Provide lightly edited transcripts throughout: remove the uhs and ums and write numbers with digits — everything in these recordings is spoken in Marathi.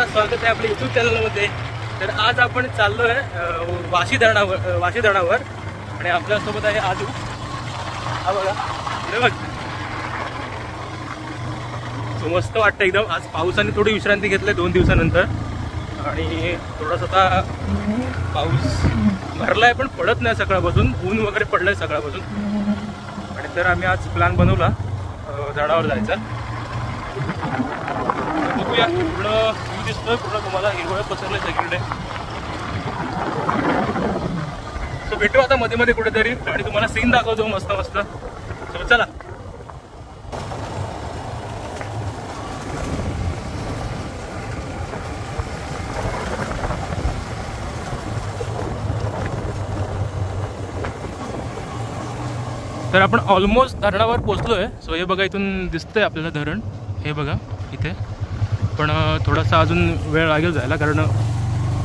स्वागत आहे आपल्या यूट्यूब चॅनलमध्ये। तर आज आपण चाललो आहे वाशी धरणावर आणि आपल्यासोबत आहे आजू। हा बघा इकडे बघ, मस्त वाटतं एकदम। आज पावसाने थोडी विश्रांती घेतली 2 दिवसानंतर आणि थोडासा आता पाऊस भरलाय पण पडत नाही सकाळपासून, ऊन वगैरे पडलंय सकाळपासून। आणि तर आम्ही आज प्लॅन बनवला धरणावर जायचा। बघूया पूर्ण व्ह्यू दिसतोय, पूर्ण तुम्हाला हिरवळ पसरलंय सगळीकडे। सो भेटू आता मध्ये मध्ये कुठेतरी आणि तुम्हाला सीन दाखवतो मस्त मस्त। सो चला। तर आपण ऑलमोस्ट धरणावर पोहोचलोय। सो हे बघा, इथून दिसतंय आपल्याला धरण, हे बघा इथे। पण थोडासा अजून वेळ लागेल जायला, कारण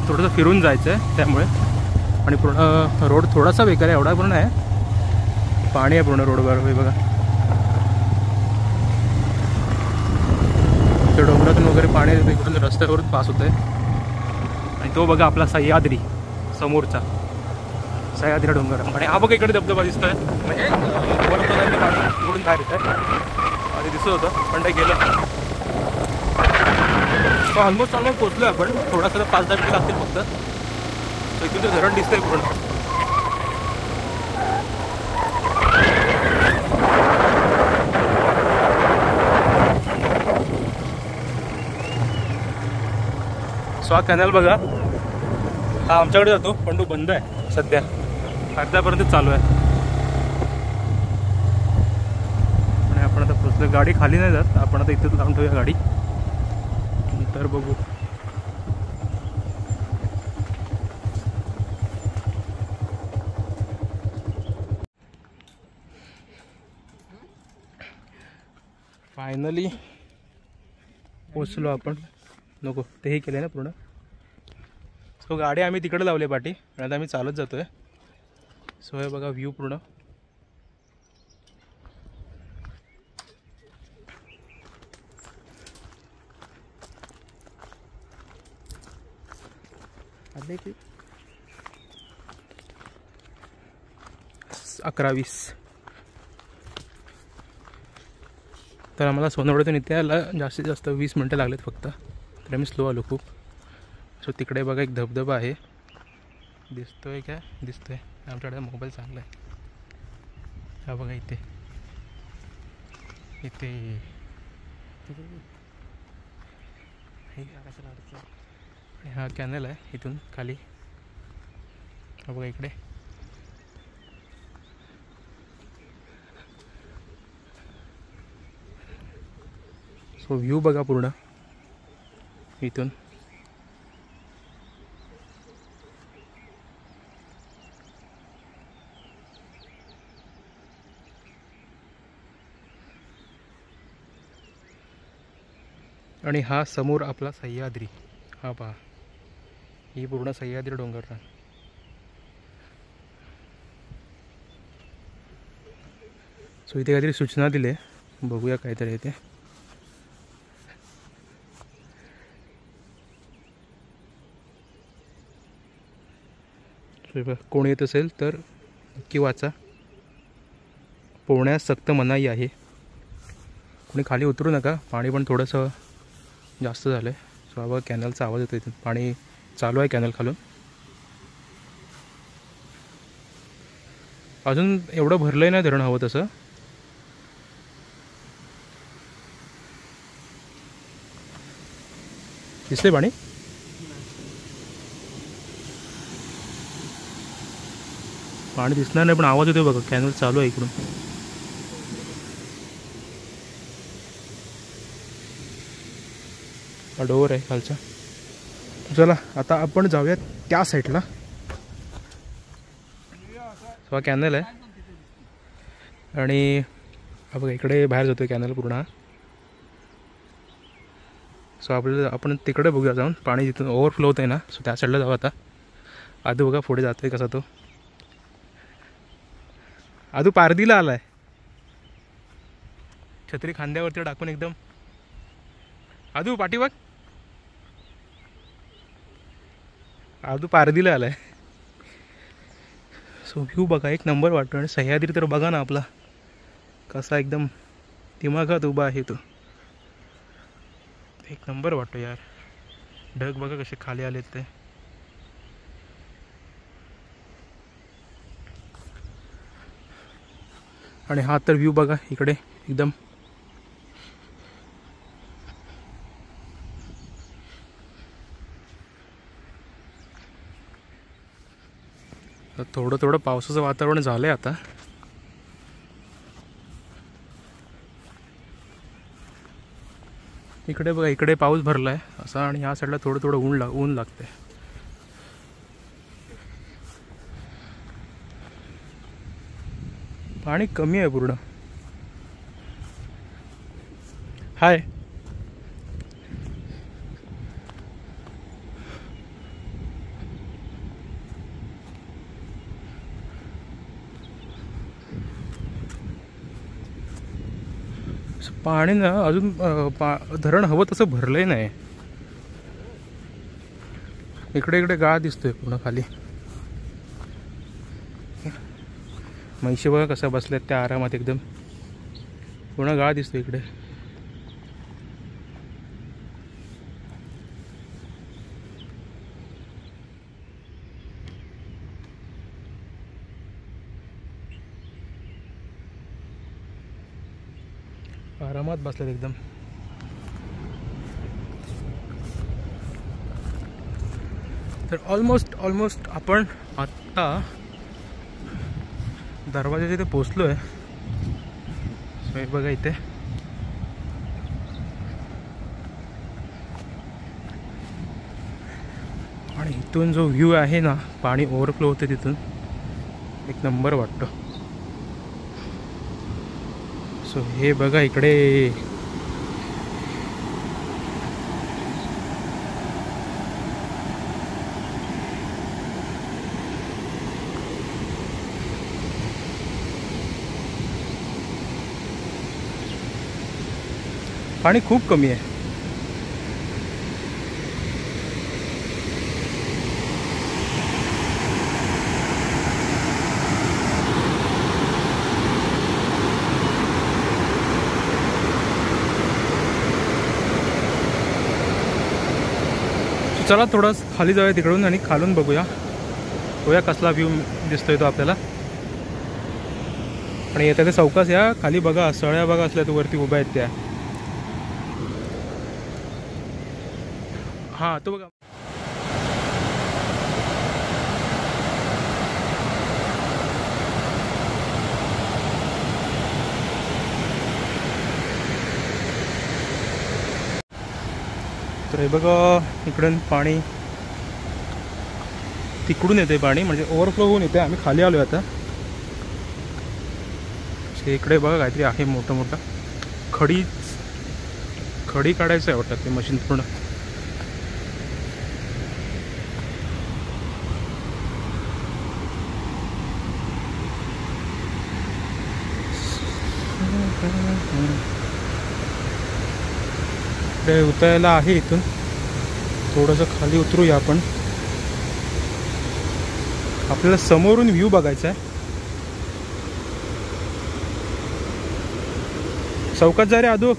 थोडंसं फिरून जायचं आहे त्यामुळे। आणि पूर्ण रोड थोडासा बेकार आहे, एवढा पण नाही, पाणी आहे पूर्ण रोडवर। हे बघा ते डोंगरातून वगैरे पाणी इकडून रस्त्यावरून पास होत आहे। आणि तो बघा आपला सह्याद्री समोरचा, सह्याद्री डोंगर। आणि हा बघा इकडे धबधबा दिसतोय, म्हणजे पाणी इकडून बाहेर येत आहे। आधी दिसत होतं पण ते गेलं। तो ऑलमोस्ट पोचलो आपण, थोडासा 5-10 मिनिट लागतील फक्त। तो इथून ते धरण दिसतंय पूर्ण। सो हा कॅनल बघा, हा आमच्याकडे जातो पण तो बंद आहे सध्या, अर्ध्यापर्यंत चालू आहे। आणि आपण आता पोचलो, गाडी खाली नाही जात, आपण आता इथेच लावून ठेवूया गाडी, नंतर बघू। फायनली पोचलो आपण, नको तेही केलं ना पूर्ण। सो गाडी आम्ही तिकडे लावली पाठी आणि आता आम्ही चालत जातोय। सो हे बघा व्ह्यू पूर्ण। आले की 11:20। तर आम्हाला सोनवड्यातून इथे यायला जास्तीत जास्त 20 मिनटं लागलेत फक्त, तर आम्ही स्लो आलो खूप। सो तिकडे बघा एक धबधबा आहे, दिसतोय काय? दिसतोय, आमच्याकडे मोबाईल चांगला आहे। हा बघा इथे इथे हा कॅनल आहे, इथून खाली हा बघा इकडे। सो व्ह्यू बघा पूर्ण इथून। आणि हा समोर आपला सह्याद्री, हा पहा, ही पूर्ण सह्याद्री डोंगर। सो इथे काहीतरी सूचना दिली, बघूया काहीतरी इथे। कोण येत असेल तर नक्की वाचा, पोहण्यास सक्त मनाई आहे। कोणी खाली उतरू नका, पाणी पण थोडंसं जास्त झालं आहे। सो हा कॅनलचा आवाज येतो, इथून पाणी चालू आहे कॅनल खालून। अजून एवढं भरलंय नाही धरण हवं तसं। दिसले पाणी, पाणी दिसणार नाही पण आवाज येतो बघा, कॅनल चालू आहे इकडून। हा डोर आहे खालचा। चला आता आपण जाऊयात त्या साईडला। हा कॅनल आहे आणि हा बघा इकडे बाहेर जातोय कॅनल पूर्ण। सो आपण तिकडे बघूया जाऊन, पाणी जिथून ओव्हरफ्लो होत आहे ना, सो त्या साईडला जाऊ आता। आधू बघा पुढे जातोय कसा तो, आधू पारदीला आलाय, छत्री खांद्यावरती टाकून एकदम। आधू पाठी बघ, आदू पारदीला आलाय. सो व्ह्यू बघा एक नंबर वाटतो. आणि सह्याद्री तर बघा ना आपला कसा एकदम दिमागात उभा आहे तो. एक नंबर वाटतो यार. ढग बघा कसे खाली आलेत ते. आणि हा तर व्ह्यू बघा इकडे एकदम थोडं थोडं पावसाचं वातावरण झालंय आता. इकडे बघा इकडे पाऊस भरलाय असा. आणि ह्या साईडला थोडं थोडं ऊन लागतंय. पाणी कमी आहे पूर्ण. हाय पाणी ना अजून धरण हवं तसं भरलंय नाही. इकडे इकडे गाळ दिसतोय पूर्ण खाली. म्हैशी बघा कसा बसल्यात त्या आरामात एकदम. पूर्ण गाळ दिसतोय इकडे. आरामात बसल्यात एकदम. तर ऑलमोस्ट आपण आत्ता दरवाजाच्या इथे पोचलो आहे. हे बघा इथे आणि इथून जो व्ह्यू आहे ना पाणी ओव्हरफ्लो होते तिथून एक नंबर वाटतो. सो हे बघा इकडे पाणी खूप कमी आहे. चला थोडं खाली जाऊया तिकडून आणि खालून बघूया कसला व्ह्यू दिसतोय तो आपल्याला. आणि येत्या ते चौकास या खाली बघा सळ्या बघा असल्या तो वरती उभ्या आहेत त्या. हां तो बघा. तर हे बघा इकडून पाणी तिकडून येते. पाणी म्हणजे ओव्हरफ्लो होऊन येते. आम्ही खाली आलो आता. इकडे बघा काहीतरी आहे मोठं मोठं खडी काढायचं आहे वाटतं ते मशीन पूर्ण. उतरायला आहे. इथून थोडंसं खाली उतरूया आपण. आपल्याला समोरून व्ह्यू बघायचा आहे. चौकात जा रे आदू.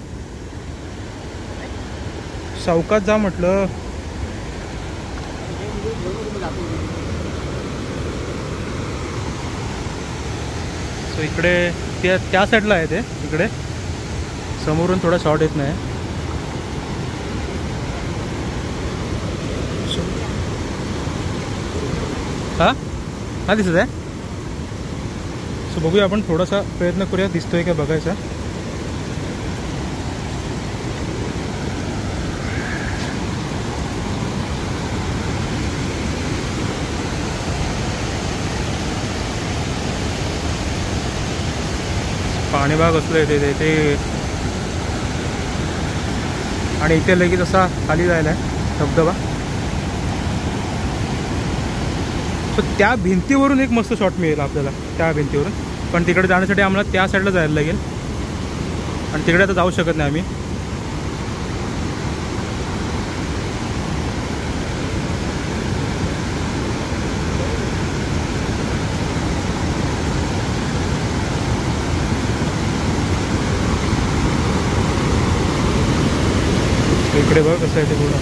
चौकात जा म्हटलं. सो इकडे त्या साईडला आहे ते. इकडे समोरून थोडा शॉर्ट येत नाही. हा दिसत आहे. सो बघूया आपण थोडासा प्रयत्न करूया दिसतोय का बघायचा. पाणी भाग असलं इथे आणि इथे लगेच असा खाली जायला आहे धबधबा. सो त्या भिंतीवरून एक मस्त शॉट मिळेल आपल्याला त्या भिंतीवरून. पण तिकडे जाण्यासाठी आम्हाला त्या साईडला जायला लागेल आणि तिकडे आता जाऊ शकत नाही आम्ही. इकडे बघ कसं आहे ते पूर्ण.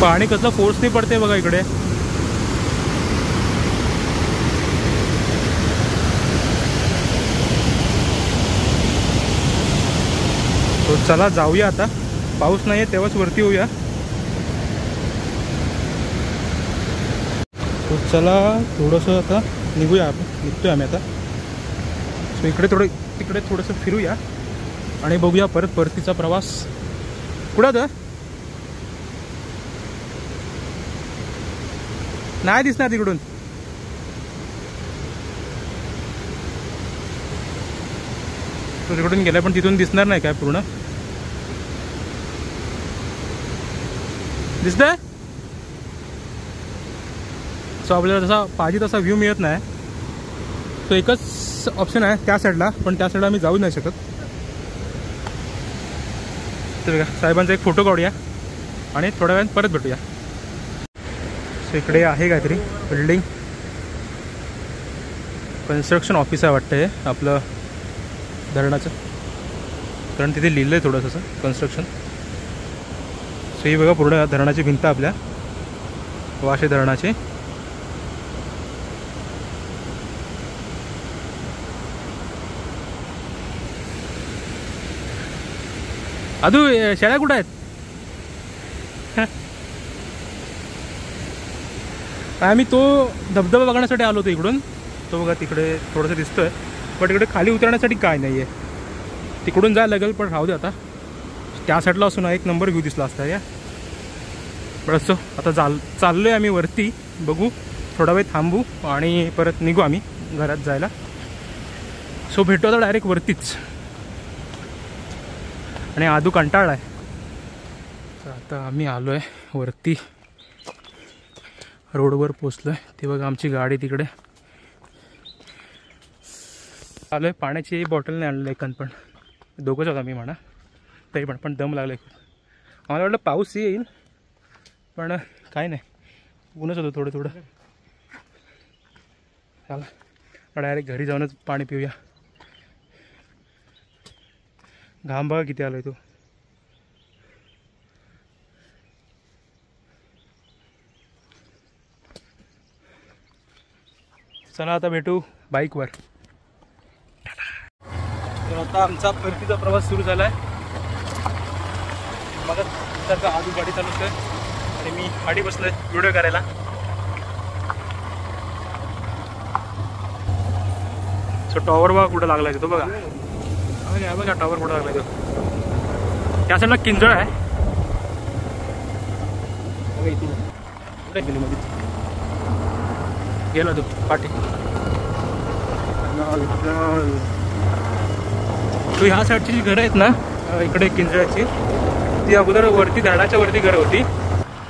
पाणी कसलं फोर्सनी पडते बघा इकडे. तो चला जाऊया आता. पाऊस नाही आहे तेव्हाच वरती होऊया. तो चला थोडंसं आता निघूया. आपण निघतोय आम्ही आता. सो इकडे तिकडे थोडंसं फिरूया आणि बघूया परत परतीचा प्रवास. कुठं तर नाही दिसणार तिकडून. तो तिकडून गेला पण तिथून दिसणार नाही काय पूर्ण. दिसतंय. सो आपल्याला तसा पाहिजे तसा व्ह्यू मिळत नाही. तो एकच ऑप्शन आहे त्या साईडला, पण त्या साईडला आम्ही जाऊ नाही शकत. तर बघा साहेबांचा एक फोटो काढूया आणि थोड्या वेळात परत भेटूया. सो इकडे आहे काहीतरी बिल्डिंग. कन्स्ट्रक्शन ऑफिस आहे वाटतं हे आपलं धरणाचं, कारण तिथे लिहिलं आहे थोडंसं कन्स्ट्रक्शन. सो ही बघा पूर्ण धरणाची भिंत आपल्या वाशे धरणाची. अदू शेळ्या कुठं आहेत. आम्ही तो धबधबा बघण्यासाठी आलो होतो इकडून. तो बघा तिकडे थोडंसं दिसतोय, पण तिकडे खाली उतरण्यासाठी काय नाही आहे. तिकडून जायला लागेल, पण राहू दे आता. त्या साईडला असून एक नंबर व्ह्यू दिसला असता या. पण असो आता चाललो आहे आम्ही वरती. बघू थोडा वेळ थांबू आणि परत निघू आम्ही घरात जायला. सो भेटू आता डायरेक्ट वरतीच. आणि आदू कंटाळला आहे. तर आता आम्ही आलो आहे वरती, रोडवर पोचलो आहे. ते बघा आमची गाडी तिकडे. आलो आहे. पाण्याची बॉटल नाही आणलं एकान, पण दोघंच होता मी म्हणा. तरी पण दम लागला खूप. आम्हाला वाटलं पाऊस येईल, पण काय नाही, ऊनच होतं थोडं थोडं. चला डायरेक्ट घरी जाऊनच पाणी पिऊया. घाम बघा किती आलो आहे तो. चला आता भेटू बाईकवर. तर आता आमचा परतीचा प्रवास सुरू झाला आहे. बघा सारखं आजू गाडी चालूच आहे आणि मी गाडी बसलोय व्हिडिओ करायला. सो टॉवर बघा कुठं लागला आहे तो. बघा बघा टॉवर कुठं लागला तो. त्या साईडला किंजळ आहे. कुठे गेली मध्ये गेला तो पाठी. तो ह्या साईडची जी घरं आहेत ना इकडे किंजळाची, ती अगोदर वरती धरणाच्या वरती घरं होती.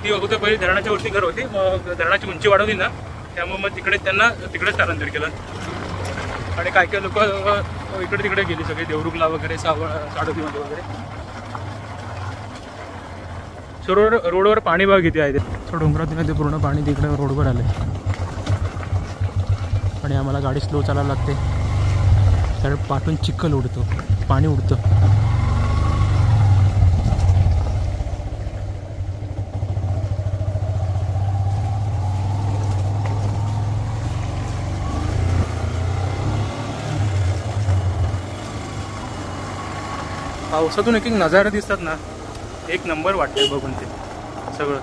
ती अगोदर पहिली धरणाच्या वरती घर होती. मग धरणाची उंची वाढवली ना, त्यामुळे मग तिकडे त्यांना तिकडे स्थलांतर केलं. आणि काय काय लोक इकडे तिकडे गेली सगळे, देवरुखला वगैरे, साडोतीमध्ये वगैरे. सो रोडवर पाणी बघा किती आहे ते. सो डोंगरातून ते पूर्ण पाणी तिकडे रोडवर आले आणि आम्हाला गाडी स्लो चालायला लागते, कारण पाठून चिखल उडतो, पाणी उडतं. पावसातून एक एक नजारे दिसतात ना, एक नंबर वाटते बघून ते सगळं.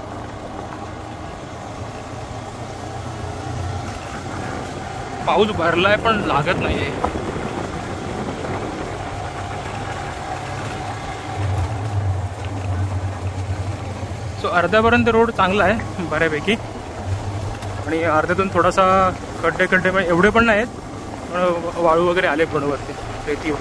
पाऊस भरलाय पण लागत नाहीये. सो अर्ध्यापर्यंत रोड चांगला आहे बऱ्यापैकी, आणि अर्ध्यातून थोडासा खड्डे पण एवढे पण नाहीत, पण वाळू वगैरे आले रोडवरती रेती.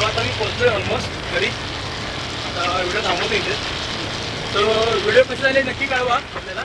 आता मी पोहोचलोय ऑलमोस्ट घरी. व्हिडिओ थांबवतो इथे. तर व्हिडिओ कसे झाले नक्की कळवा आपल्याला.